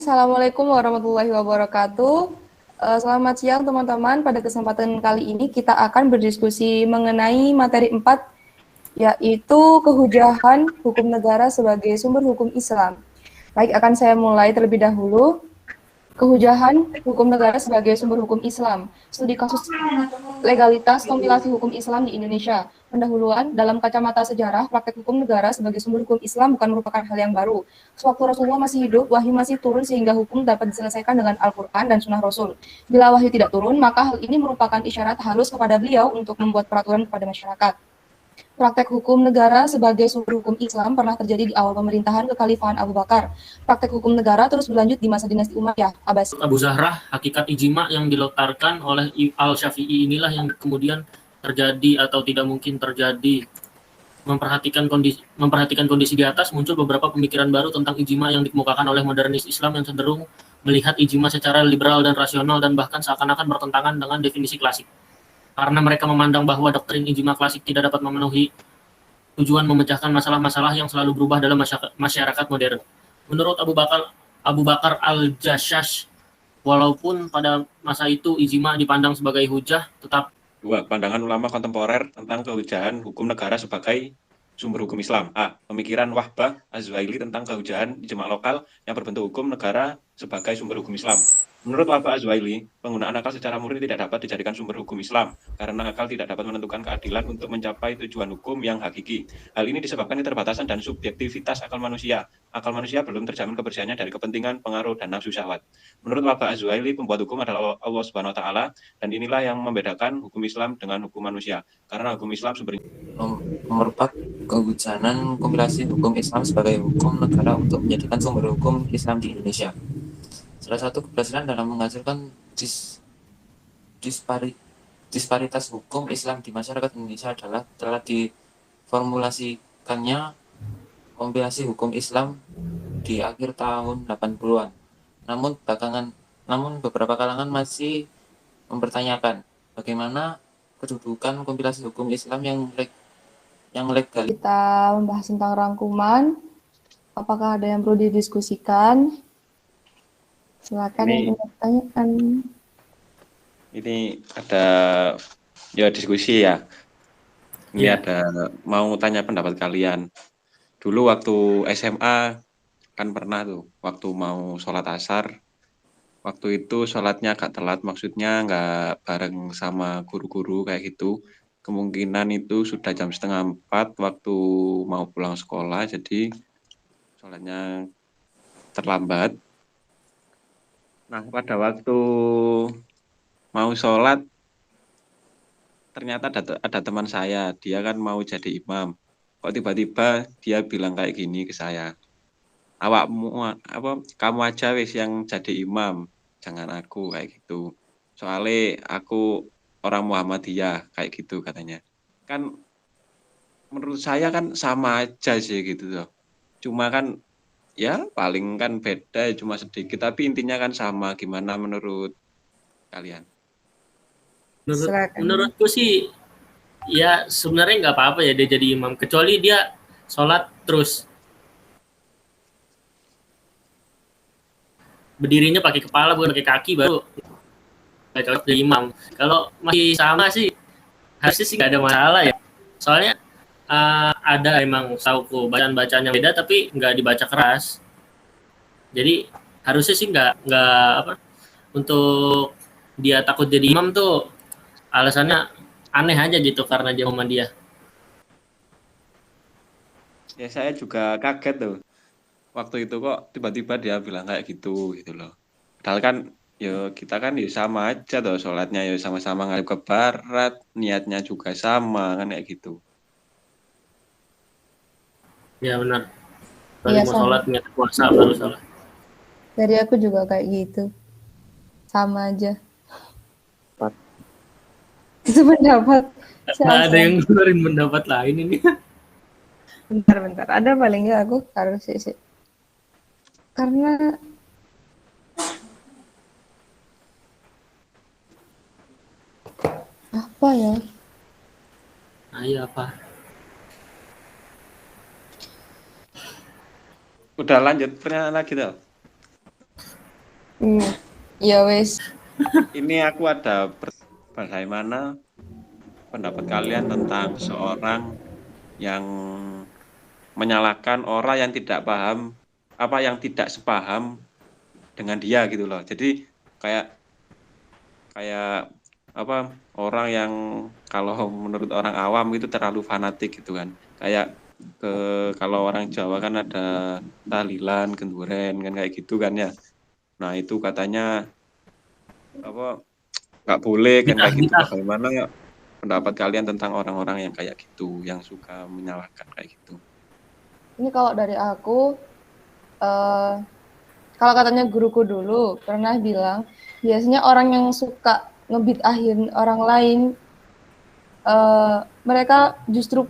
Assalamualaikum warahmatullahi wabarakatuh. Selamat siang teman-teman. Pada kesempatan kali ini kita akan berdiskusi mengenai materi 4, yaitu kehujahan hukum negara sebagai sumber hukum Islam. Baik, akan saya mulai terlebih dahulu. Kehujahan hukum negara sebagai sumber hukum Islam. Studi kasus legalitas kompilasi hukum Islam di Indonesia. Pendahuluan, dalam kacamata sejarah, praktek hukum negara sebagai sumber hukum Islam bukan merupakan hal yang baru. Sewaktu Rasulullah masih hidup, wahyu masih turun sehingga hukum dapat diselesaikan dengan Al-Quran dan Sunnah Rasul. Bila wahyu tidak turun, maka hal ini merupakan isyarat halus kepada beliau untuk membuat peraturan kepada masyarakat. Praktek hukum negara sebagai sumber hukum Islam pernah terjadi di awal pemerintahan kekhalifahan Abu Bakar. Praktek hukum negara terus berlanjut di masa dinasti Umayyah, Abbasiyah. Abu Zahrah, hakikat ijma yang dilontarkan oleh Al-Syafi'i inilah yang kemudian terjadi atau tidak mungkin terjadi. Memperhatikan kondisi di atas, muncul beberapa pemikiran baru tentang ijma yang dikemukakan oleh modernis Islam yang cenderung melihat ijma secara liberal dan rasional dan bahkan seakan-akan bertentangan dengan definisi klasik. Karena mereka memandang bahwa doktrin ijma klasik tidak dapat memenuhi tujuan memecahkan masalah-masalah yang selalu berubah dalam masyarakat modern. Menurut Abu Bakar Al-Jashash, walaupun pada masa itu ijma dipandang sebagai hujah, tetap Dua, pandangan ulama kontemporer tentang kehujahan hukum negara sebagai sumber hukum Islam. A. Pemikiran Wahbah Az-Zuhaili tentang kehujahan ijma lokal yang berbentuk hukum negara sebagai sumber hukum Islam. Menurut Wahbah Az-Zuhaili, penggunaan akal secara murni tidak dapat dijadikan sumber hukum Islam karena akal tidak dapat menentukan keadilan untuk mencapai tujuan hukum yang hakiki. Hal ini disebabkan keterbatasan dan subjektivitas akal manusia. Akal manusia belum terjamin kebersihannya dari kepentingan, pengaruh, dan nafsu syahwat. Menurut Wahbah Az-Zuhaili, pembuat hukum adalah Allah Subhanahu wa taala, dan inilah yang membedakan hukum Islam dengan hukum manusia. Karena hukum Islam sumbernya Nomor 4, kehujanan kompilasi hukum Islam sebagai hukum negara untuk menjadikan sumber hukum Islam di Indonesia. Salah satu keberhasilan dalam menghasilkan disparitas hukum Islam di masyarakat Indonesia adalah telah diformulasikannya kompilasi hukum Islam di akhir tahun 80-an. Namun beberapa kalangan masih mempertanyakan bagaimana kedudukan kompilasi hukum Islam yang legal. Kita membahas tentang rangkuman. Apakah ada yang perlu didiskusikan? Silakan yang punya pertanyaan. ini ada diskusi ya. Ini ada mau tanya pendapat kalian. Dulu waktu SMA kan pernah tuh waktu mau sholat asar, waktu itu sholatnya agak telat, maksudnya nggak bareng sama guru-guru kayak gitu. Kemungkinan itu sudah jam 3:30 waktu mau pulang sekolah, jadi sholatnya terlambat. Nah, pada waktu mau sholat, ternyata ada teman saya, dia kan mau jadi imam. Kok tiba-tiba dia bilang kayak gini ke saya, kamu aja wis yang jadi imam, jangan aku, kayak gitu. Soalnya aku orang Muhammadiyah, kayak gitu katanya. Kan menurut saya kan sama aja sih gitu loh. Cuma kan ya paling kan beda cuma sedikit, tapi intinya kan sama. Gimana menurut kalian? menurutku sih ya sebenarnya nggak apa-apa ya dia jadi imam, kecuali dia sholat terus berdirinya pakai kepala bukan pakai kaki, baru nggak cocok jadi imam. Kalau masih sama sih harusnya sih nggak ada masalah ya, soalnya ada emang sauku bacaan-bacaan yang beda tapi nggak dibaca keras, jadi harusnya sih nggak apa, untuk dia takut jadi imam tuh alasannya aneh aja gitu karena dia Muhammadiyah. Ya saya juga kaget tuh. Waktu itu kok tiba-tiba dia bilang kayak gitu loh. Padahal kan ya kita kan ya sama aja tuh, sholatnya ya sama-sama ngadep ke barat, niatnya juga sama kan kayak gitu. Ya benar. Kalau Iya, mau sama. sholat niat puasa baru sholat. Dari aku juga kayak gitu. Sama aja. Itu pendapat. Nggak ada yang ngeluarin pendapat lain ini. Bentar. Ada paling nggak aku harus sih. Karena apa ya? Ayo apa? Udah lanjut pertanyaan lagi tuh. Ya wes. Ini aku ada bagaimana pendapat kalian tentang seorang yang menyalahkan orang yang tidak paham, yang tidak sepaham dengan dia gitu loh. Jadi kayak kayak orang yang kalau menurut orang awam itu terlalu fanatik gitu kan. Kayak kalau orang Jawa kan ada tahlilan, genduren kan kayak gitu kan ya. Nah, itu katanya nggak boleh kan Bid'ah, kayak gitu. bid'ah. Bagaimana ya pendapat kalian tentang orang-orang yang kayak gitu, yang suka menyalahkan kayak gitu? Ini kalau dari aku, eh kalau katanya guruku dulu pernah bilang, biasanya orang yang suka ngebid'ahin orang lain, mereka justru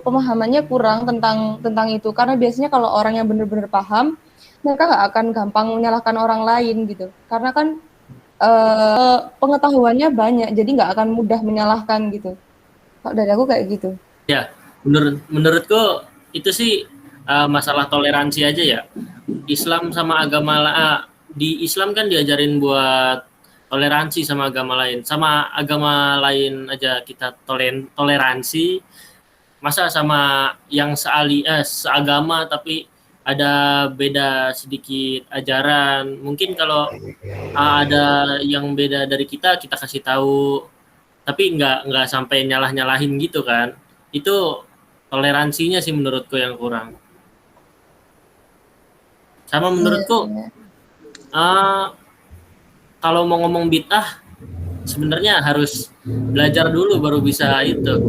pemahamannya kurang tentang itu. Karena biasanya kalau orang yang benar-benar paham, mereka nggak akan gampang menyalahkan orang lain gitu. Karena kan pengetahuannya banyak, jadi nggak akan mudah menyalahkan gitu. Kalau dari aku kayak gitu. Ya, menurutku itu sih masalah toleransi aja ya. Islam sama di Islam kan diajarin buat toleransi sama agama lain. Sama agama lain aja kita toleransi. Masa sama yang seagama tapi ada beda sedikit ajaran. Mungkin kalau ada yang beda dari kita kasih tahu, tapi nggak sampai nyalah-nyalahin gitu kan. Itu toleransinya sih menurutku yang kurang. Sama menurutku Iya. uh, kalau mau ngomong bid'ah sebenarnya harus belajar dulu baru bisa itu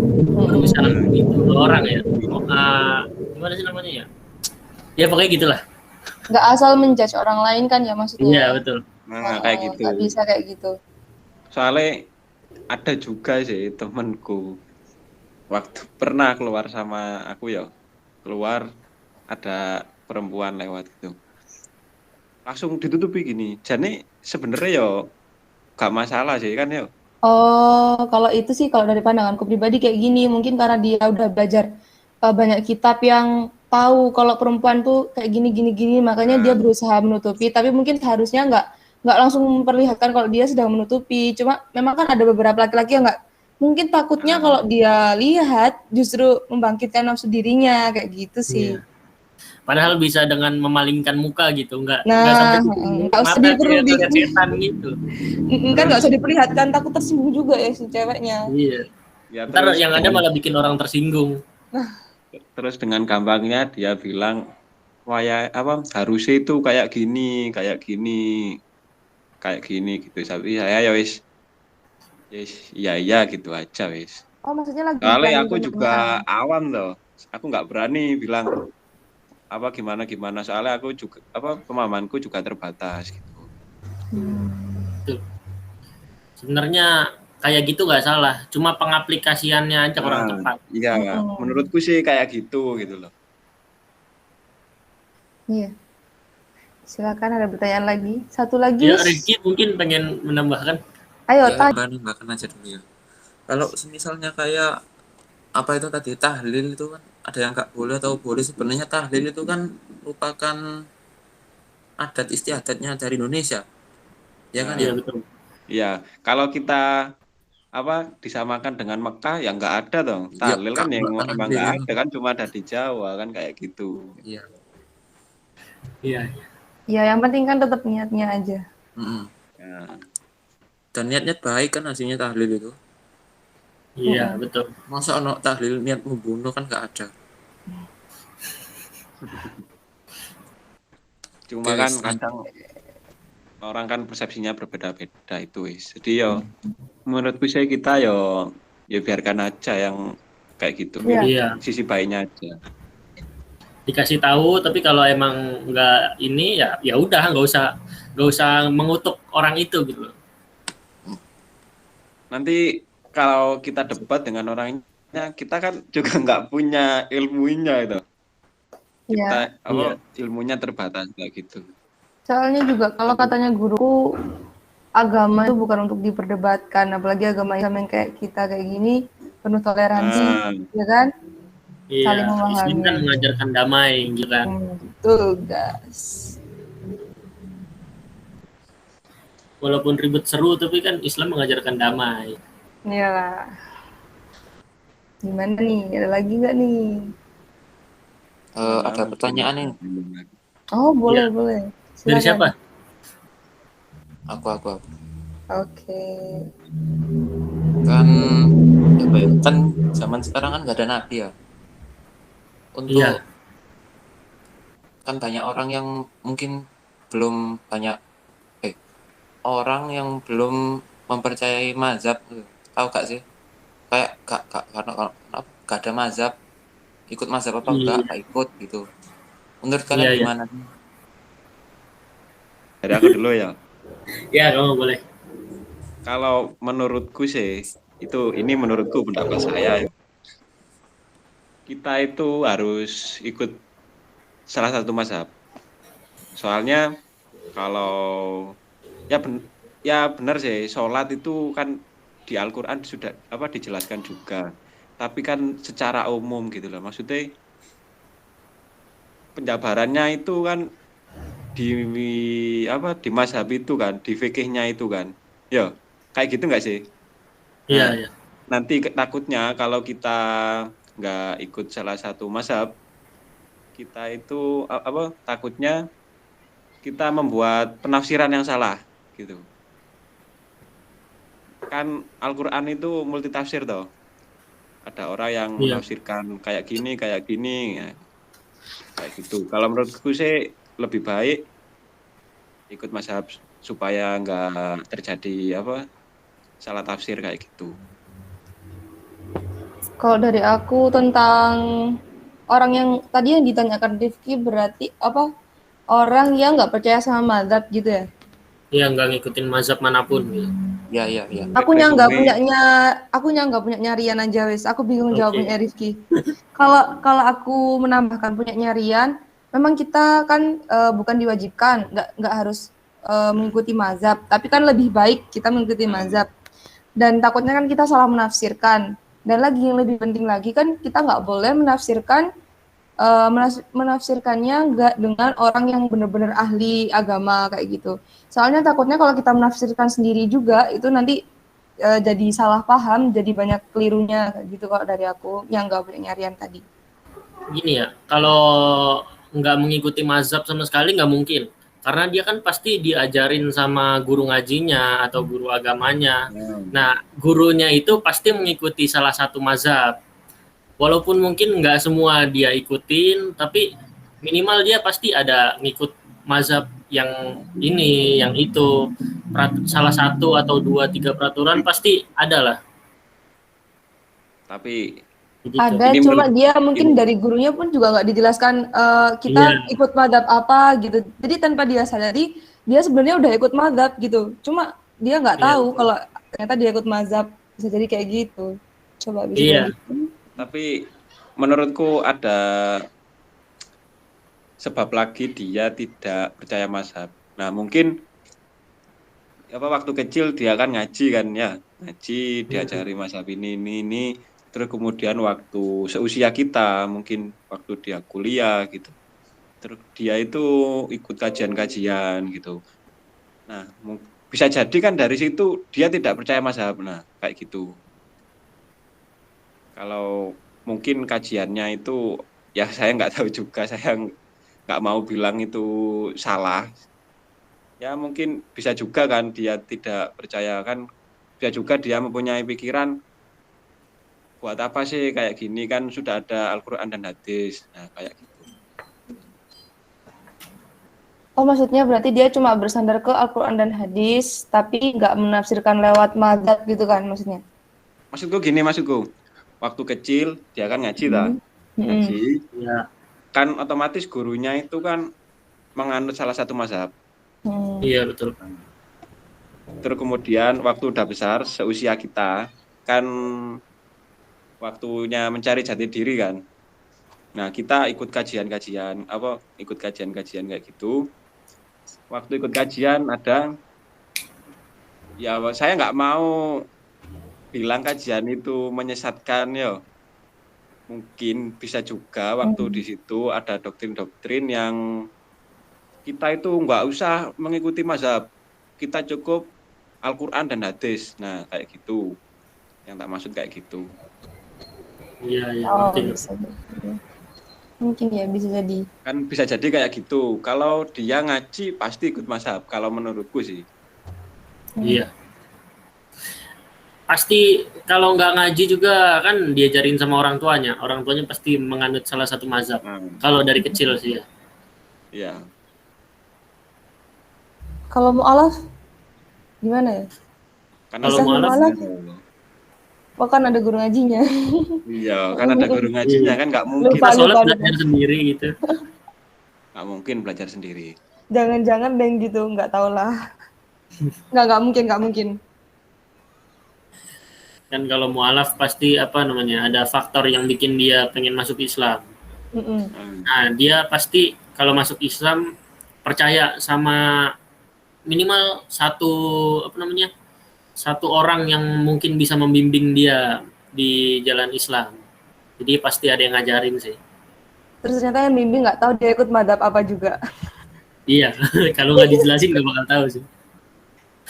orang ya. Gimana sih namanya ya? Ya pokoknya gitulah. Nggak asal menjudge orang lain kan ya maksudnya. Iya betul. Nah, kayak gitu. Nggak bisa kayak gitu. Soalnya ada juga sih temenku waktu pernah keluar sama aku ya, keluar ada perempuan lewat gitu, langsung ditutupi gini. Jadi sebenarnya ya gak masalah sih kan ya. Oh, kalau itu sih kalau dari pandanganku pribadi kayak gini, mungkin karena dia udah belajar banyak kitab yang tahu kalau perempuan tuh kayak gini, makanya dia berusaha menutupi. Tapi mungkin seharusnya nggak langsung memperlihatkan kalau dia sedang menutupi. Cuma memang kan ada beberapa laki-laki yang nggak, mungkin takutnya kalau dia lihat justru membangkitkan nafsu dirinya kayak gitu sih. Iya. Padahal bisa dengan memalingkan muka gitu, nggak sampai nggak usah ngeliat setan gitu. Kan nggak usah diperlihatkan, takut tersinggung juga ya si ceweknya. Iya. Ya, Ntar yang ada malah bikin orang tersinggung. Terus dengan gampangnya dia bilang, wah ya harusnya itu kayak gini gitu. Tapi saya ya wis iya gitu aja wis. Oh, maksudnya lagi Soalnya aku juga awam loh, aku nggak berani bilang gimana soalnya aku juga pemahamanku juga terbatas gitu. Sebenarnya kayak gitu nggak salah, cuma pengaplikasiannya aja kurang tepat. Iya, menurutku sih kayak gitu loh. Iya. Silakan, ada pertanyaan lagi. Satu lagi. Ya, Ricky mungkin pengen menambahkan. Ayo, Ya, nambahkan aja dulu ya. Kalau misalnya kayak apa itu tadi tahlil itu kan ada yang nggak boleh atau boleh. Sebenarnya tahlil itu kan merupakan adat istiadatnya dari Indonesia, ya kan ya? Betul. Iya, kalau kita disamakan dengan Mekah ya nggak ada dong. Tahlil kan yang emang nggak ada kan, cuma ada di Jawa kan kayak gitu. Iya. Ya, yang penting kan tetap niatnya aja. Ya. Dan niat baik kan hasilnya tahlil itu. Iya, betul. Masa ono tahlil niat membunuh kan nggak ada. Cuma kan kadang orang kan persepsinya berbeda-beda itu wis. Jadi ya menurutku saya kita ya biarkan aja yang kayak gitu. Iya. Sisi baiknya aja. Dikasih tahu, tapi kalau emang nggak ini ya udah nggak usah mengutuk orang itu gitu. Nanti kalau kita debat dengan orangnya, kita kan juga nggak punya ilmunya itu. Kita ilmunya terbatas kayak gitu. Soalnya juga kalau katanya guruku, agama itu bukan untuk diperdebatkan, apalagi agama Islam yang kayak kita kayak gini penuh toleransi, ya kan? Iya, saling memahami. Islam kan mengajarkan damai gitu kan. Betul, guys. walaupun ribet seru tapi kan Islam mengajarkan damai. Iyalah. Gimana nih? Ada lagi nggak nih? Ada pertanyaan nih. Oh, boleh, Iya. boleh. Dari Silakan. siapa? Aku. Oke. Kan apa ya? Kan zaman sekarang kan nggak ada nabi ya. Iya. Untuk kan banyak orang yang mungkin belum banyak orang yang belum mempercayai mazhab gitu. Tahu gak sih? Kayak gak karena gak ada mazhab, ikut mazhab apa enggak, Iya. gak ikut gitu. Menurut Iya, kalian iya. gimana? Dari aku dulu ya. Ya, kamu boleh. Kalau menurutku sih, ini menurutku pendapat saya ya. Kita itu harus ikut salah satu mazhab. Soalnya kalau ya benar sih, sholat itu kan di Al-Qur'an sudah dijelaskan juga. Tapi kan secara umum gitu loh. Maksudnya penjabarannya itu kan di di mazhab itu kan, di fikihnya itu kan. Ya, kayak gitu nggak sih? Iya, Nah, iya. nanti takutnya kalau kita nggak ikut salah satu mazhab, kita itu takutnya kita membuat penafsiran yang salah gitu. Kan Al-Qur'an itu multitafsir toh. Ada orang yang Iya. menafsirkan kayak gini, ya, kayak gitu. Kalau menurutku sih lebih baik ikut mazhab supaya nggak terjadi salah tafsir kayak gitu. Kalau dari aku tentang orang yang tadi yang ditanyakan Rifki berarti apa? Orang yang nggak percaya sama mazhab gitu ya? Iya, nggak ngikutin mazhab manapun gitu. Ya. Akunya nggak Resume, punyanya Rian aja wes. Aku bingung Oke. jawabnya Rifki. Kalau kalau aku menambahkan punyanya Rian, memang kita kan bukan diwajibkan, nggak harus mengikuti mazhab, tapi kan lebih baik kita mengikuti mazhab. Dan takutnya kan kita salah menafsirkan. Dan lagi yang lebih penting lagi kan kita nggak boleh menafsirkannya nggak dengan orang yang benar-benar ahli agama kayak gitu. Soalnya takutnya kalau kita menafsirkan sendiri juga itu nanti jadi salah paham, jadi banyak kelirunya kayak gitu kalau dari aku yang nggak punya nyarian tadi. Gini ya, kalau nggak mengikuti mazhab sama sekali nggak mungkin. Karena dia kan pasti diajarin sama guru ngajinya atau guru agamanya. Nah, gurunya itu pasti mengikuti salah satu mazhab. Walaupun mungkin nggak semua dia ikutin, tapi minimal dia pasti ada ngikut mazhab yang ini, yang itu. Salah satu atau dua, tiga peraturan pasti ada lah. tapi Gitu. Ada, ini cuma menurut dia mungkin ini dari gurunya pun juga nggak dijelaskan Iya, kita ikut madhab apa gitu. Jadi tanpa dia sadari, dia sebenarnya udah ikut madhab gitu. Cuma dia nggak iya, tahu kalau ternyata dia ikut mazhab. Bisa jadi kayak gitu. Coba bisa iya, dilanjutin. tapi menurutku ada sebab lagi dia tidak percaya mazhab. Nah, mungkin waktu kecil dia kan ngaji kan ya, ngaji diajari mazhab ini. Terus kemudian waktu seusia kita, mungkin waktu dia kuliah gitu. Terus dia itu ikut kajian-kajian gitu. Nah, bisa jadi kan dari situ dia tidak percaya mazhab. Nah, kayak gitu. Kalau mungkin kajiannya itu ya saya nggak tahu juga, saya nggak mau bilang itu salah. Ya mungkin bisa juga kan dia tidak percaya kan, bisa juga dia mempunyai pikiran buat apa sih kayak gini kan sudah ada Al-Qur'an dan hadis. Nah, kayak gitu. Oh, maksudnya berarti dia cuma bersandar ke Al-Quran dan hadis, tapi nggak menafsirkan lewat mazhab gitu kan maksudnya? Maksudku, waktu kecil dia kan ngaji ta. Ngaji iya, kan otomatis gurunya itu kan menganut salah satu mazhab. iya betul. Terus kemudian waktu udah besar seusia kita kan waktunya mencari jati diri kan. Nah, kita ikut kajian-kajian kayak gitu. Waktu ikut kajian ada ya saya nggak mau bilang kajian itu menyesatkan ya. Mungkin bisa juga waktu di situ ada doktrin-doktrin yang kita itu nggak usah mengikuti mazhab kita cukup Al-Quran dan hadis. Nah, kayak gitu. Yang tak maksud kayak gitu. Iya, iya, Oh, ngerti. bisa jadi. Mungkin ya, bisa jadi. Kan bisa jadi kayak gitu. Kalau dia ngaji pasti ikut mazhab. Kalau menurutku sih. Iya. Pasti kalau nggak ngaji juga kan diajarin sama orang tuanya. Orang tuanya pasti menganut salah satu mazhab. Nah, Kalau dari kecil sih ya. iya. Kalau mu'alaf, gimana ya? Karena Kalau Bisa mu'alaf, mu'alaf, oh kan ada guru ngajinya. iya, kan ada guru ngajinya kan nggak mungkin. Lupa. kita sholat belajar sendiri gitu. Nggak mungkin belajar sendiri. Jangan-jangan deh gitu, nggak tahu lah. Nggak mungkin. Dan kalau mu'alaf pasti apa namanya, ada faktor yang bikin dia pengen masuk Islam. Mm-mm. Nah, dia pasti kalau masuk Islam percaya sama minimal satu orang yang mungkin bisa membimbing dia di jalan Islam. Jadi pasti ada yang ngajarin sih. Terus ternyata yang bimbing nggak tahu dia ikut madhab apa juga. Iya, kalau nggak dijelasin nggak bakal tahu sih.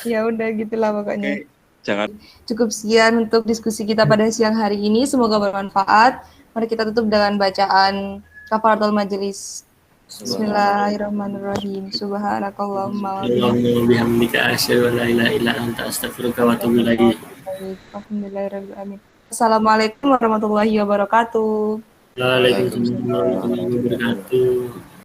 Ya udah gitulah pokoknya. Oke, jangan. Cukup sekian untuk diskusi kita pada siang hari ini. Semoga bermanfaat. Mari kita tutup dengan bacaan kafaratul majelis. Bismillahirrahmanirrahim. Subhanakallahumma wa Allahumma bihamdika asyhadu an la ilaha illa anta astaghfiruka wa atubu ilaik. Alhamdulillahirabbil alamin. Assalamualaikum warahmatullahi wabarakatuh. Waalaikumsalam warahmatullahi wabarakatuh.